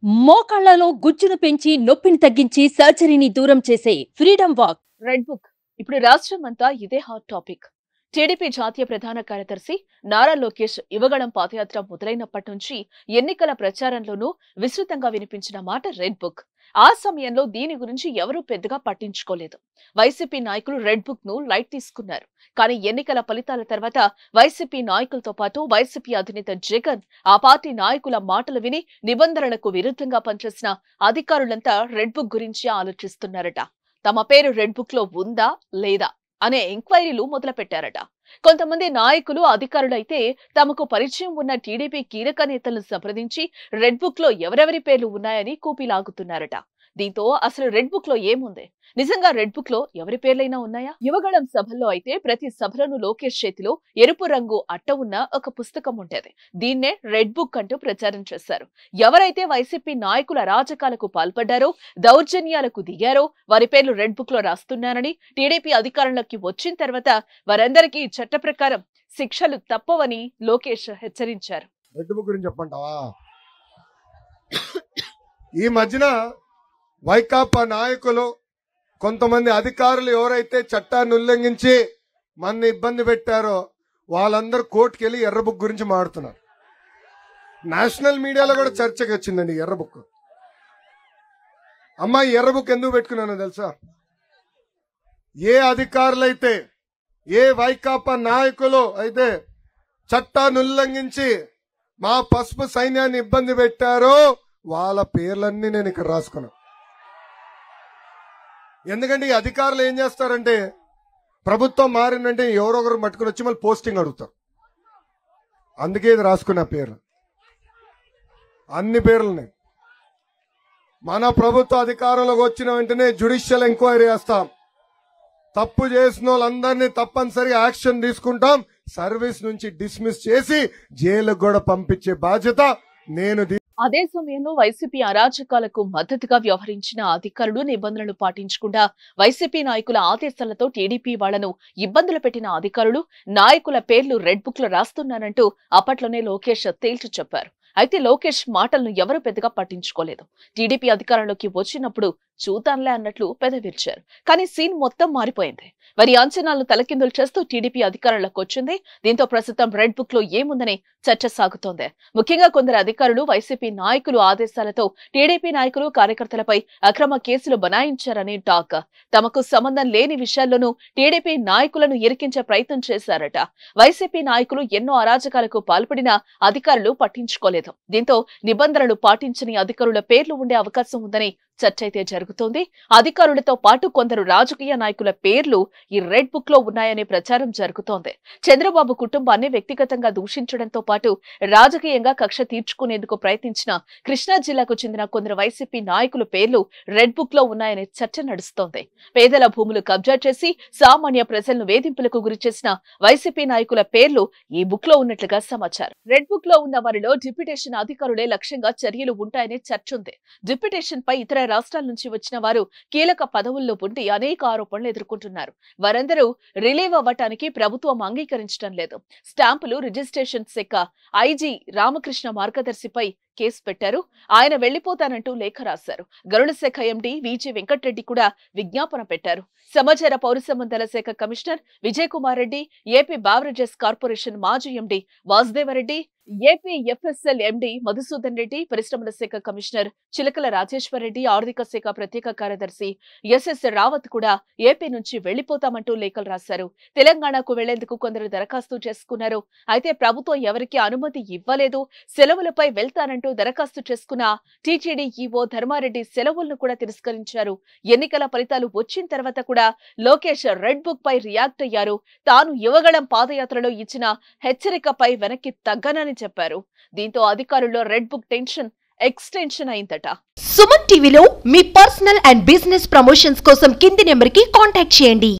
మోకాళ్లలో గుజ్జును పెంచి నొప్పిని తగ్గించి సర్జరీని దూరం చేసే ఫ్రీడమ్ వాక్. రెడ్ బుక్ ఇప్పుడు రాష్ట్రం అంతా ఇదే హాట్ టాపిక్. టీడీపీ జాతీయ ప్రధాన కార్యదర్శి నారా లోకేష్ యువగళం పాదయాత్ర మొదలైనప్పటి నుంచి ఎన్నికల ప్రచారంలోనూ విస్తృతంగా వినిపించిన మాట రెడ్ బుక్. ఆ సమయంలో దీని గురించి ఎవరూ పెద్దగా పట్టించుకోలేదు. వైసీపీ నాయకులు రెడ్ బుక్ ను లైట్ తీసుకున్నారు. కానీ ఎన్నికల ఫలితాల తర్వాత వైసీపీ నాయకులతో పాటు వైసీపీ అధినేత జగన్ ఆ పార్టీ నాయకుల మాటలు విని నిబంధనలకు విరుద్ధంగా పనిచేసిన అధికారులంతా రెడ్ బుక్ గురించి ఆలోచిస్తున్నారట. తమ పేరు రెడ్ బుక్ లో ఉందా లేదా అనే ఎంక్వైరీలు మొదలుపెట్టారట. కొంతమంది నాయకులు అధికారులు అయితే తమకు పరిచయం ఉన్న టీడీపీ కీలక నేతలను సంప్రదించి రెడ్ బుక్ లో ఎవరెవరి పేర్లు ఉన్నాయని కూపీలాగుతున్నారట. దీంతో అసలు రెడ్ బుక్ లో ఏముంది? నిజంగా రెడ్ బుక్ లో ఎవరి పేర్లైనా ఉన్నాయా? యువగళం సభల్లో అయితే ప్రతి సభలోనూ లోకేష్ చేతిలో ఎరుపు రంగు అట్ట ఉన్న ఒక పుస్తకం ఉండేది. దీన్నే రెడ్ బుక్ అంటూ ప్రచారం చేశారు. ఎవరైతే వైసీపీ నాయకుల అరాచకాలకు పాల్పడ్డారో, దౌర్జన్యాలకు దిగారో వారి పేర్లు రెడ్ బుక్ లో రాస్తున్నారని టీడీపీ అధికారంలోకి వచ్చిన తర్వాత వారందరికీ చట్ట ప్రకారం శిక్షలు తప్పవని లోకేష్ హెచ్చరించారు. రెడ్ బుక్ గురించి చెప్పంటావా? ఈ మధ్యన వైకాపా నాయకులు కొంతమంది అధికారులు ఎవరైతే చట్టాన్ని ఉల్లంఘించి మన ఇబ్బంది పెట్టారో వాళ్ళందరూ కోర్టుకు వెళ్ళి ఎర్ర బుక్ గురించి మాట్లాడుతున్నారు. నేషనల్ మీడియాలో కూడా చర్చకి వచ్చిందండి ఎర్ర బుక్. అమ్మాయి ఎర్ర బుక్ ఎందుకు పెట్టుకున్నానో తెలుసా? ఏ అధికారులైతే, ఏ వైకాపా నాయకులు అయితే చట్టాన్ని ఉల్లంఘించి మా పసుపు సైన్యాన్ని ఇబ్బంది పెట్టారో వాళ్ళ పేర్లన్నీ నేను ఇక్కడ రాసుకున్నాను. ఎందుకంటే ఈ అధికారులు ఏం చేస్తారంటే ప్రభుత్వం మారిందంటే ఎవరొకరు పట్టుకుని వచ్చి మళ్ళీ పోస్టింగ్ అడుగుతారు. అందుకే ఇది రాసుకున్న పేర్లు, అన్ని పేర్లని. మన ప్రభుత్వ అధికారంలోకి వచ్చిన వెంటనే జ్యుడిషియల్ ఎంక్వైరీ చేస్తాం. తప్పు చేసిన వాళ్ళందరినీ తప్పనిసరిగా యాక్షన్ తీసుకుంటాం. సర్వీస్ నుంచి డిస్మిస్ చేసి జైలుకు కూడా పంపించే బాధ్యత నేను. అదే సమయంలో వైసీపీ అరాచకాలకు మద్దతుగా వ్యవహరించిన అధికారులు నిబంధనలు పాటించకుండా వైసీపీ నాయకుల ఆదేశాలతో టీడీపీ వాళ్లను ఇబ్బందులు పెట్టిన అధికారులు నాయకుల పేర్లు రెడ్ బుక్ లో రాస్తున్నారంటూ అప్పట్లోనే లోకేష్ తేల్చి చెప్పారు. అయితే లోకేష్ మాటలను ఎవరు పెద్దగా పట్టించుకోలేదు. టీడీపీ అధికారంలోకి వచ్చినప్పుడు చూతాన్లే అన్నట్లు పెదవిర్చారు. కానీ సీన్ మొత్తం మారిపోయింది. వారి అంచనాలను తలకిందులు చేస్తూ టీడీపీ అధికారంలోకి వచ్చింది. దీంతో ప్రస్తుతం రెడ్ బుక్ లో ఏముందని చర్చ సాగుతోంది. ముఖ్యంగా కొందరు అధికారులు వైసీపీ నాయకులు ఆదేశాలతో టీడీపీ నాయకులు కార్యకర్తలపై అక్రమ కేసులు బనాయించారని టాక్. తమకు సంబంధం లేని విషయాల్లోనూ టీడీపీ నాయకులను ఇరికించే ప్రయత్నం చేశారట. వైసీపీ నాయకులు ఎన్నో అరాచకాలకు పాల్పడినా అధికారులు పట్టించుకోలేదు. దీంతో నిబంధనలు పాటించని అధికారుల పేర్లు ఉండే అవకాశం ఉందని చర్చ అయితే జరుగుతోంది. అధికారులతో పాటు కొందరు రాజకీయ నాయకుల పేర్లు ఈ రెడ్ బుక్ లో ఉన్నాయనే ప్రచారం జరుగుతోంది. చంద్రబాబు కుటుంబాన్ని వ్యక్తిగతంగా దూషించడంతో పాటు రాజకీయంగా కక్ష తీర్చుకునేందుకు ప్రయత్నించిన కృష్ణా జిల్లాకు చెందిన కొందరు వైసీపీ నాయకుల పేర్లు రెడ్ బుక్ లో ఉన్నాయనే చర్చ నడుస్తోంది. పేదల భూములు కబ్జా చేసి సామాన్య ప్రజలను వేధింపులకు గురిచేసిన వైసీపీ నాయకుల పేర్లు ఈ బుక్ లో ఉన్నట్లుగా సమాచారం. రెడ్ బుక్ లో ఉన్న వారిలో డిప్యూటేషన్ అధికారులే లక్ష్యంగా చర్యలు ఉంటాయనే చర్చ ఉంది. డిప్యూటేషన్ పై ఇతర రాష్ట్రాల నుంచి వచ్చిన వారు కీలక పదవుల్లో ఉండి అనేక ఆరోపణలు ఎదుర్కొంటున్నారు. వారందరూ రిలీవ్ అవ్వటానికి ప్రభుత్వం అంగీకరించడం లేదు. స్టాంపులు రిజిస్ట్రేషన్ శాఖ ఐజీ రామకృష్ణ మార్గదర్శిపై కేసు పెట్టారు. ఆయన వెళ్లిపోతానంటూ లేఖ రాశారు. గరుడ శాఖ ఎండీ విజి వెంకటరెడ్డి కూడా విజ్ఞాపన పెట్టారు. సమాచార పౌర సంబంధాల శాఖ commissioner Vijay Kumar Reddy, AP beverages corporation మాజీ MD Vasudeva Reddy, AP FSL MD Madhusudan Reddy, పరిశ్రమల శాఖ కమిషనర్ చిలకల రాజేశ్వర్ రెడ్డి, ఆర్థిక శాఖ ప్రత్యేక కార్యదర్శి ఎస్ఎస్ రావత్ కూడా ఏపీ నుంచి వెళ్లిపోతామంటూ లేఖలు రాశారు. తెలంగాణకు వెళ్లేందుకు కొందరు దరఖాస్తు చేసుకున్నారు. అయితే ప్రభుత్వం ఎవరికీ అనుమతి ఇవ్వలేదు. సెలవులపై వెళ్తానంటూ దరఖాస్తు చేసుకున్న టీటీడీ ఈవో ధర్మారెడ్డి సెలవులను కూడా తిరస్కరించారు. ఎన్నికల ఫలితాలు వచ్చిన తర్వాత కూడా లోకేష్ రెడ్ బుక్ పై రియాక్ట్ అయ్యారు. తాను యువగళం పాదయాత్రలో ఇచ్చిన హెచ్చరికపై వెనక్కి తగ్గనని చెప్పారు. దీంతో అధికారుల్లో రెడ్ బుక్ టెన్షన్ ఎక్స్టెన్షన్ అయిందట. సుమన్ టీవీలో మీ పర్సనల్ అండ్ బిజినెస్ ప్రమోషన్స్ కోసం కింది నెంబర్ కి కాంటాక్ట్ చేయండి.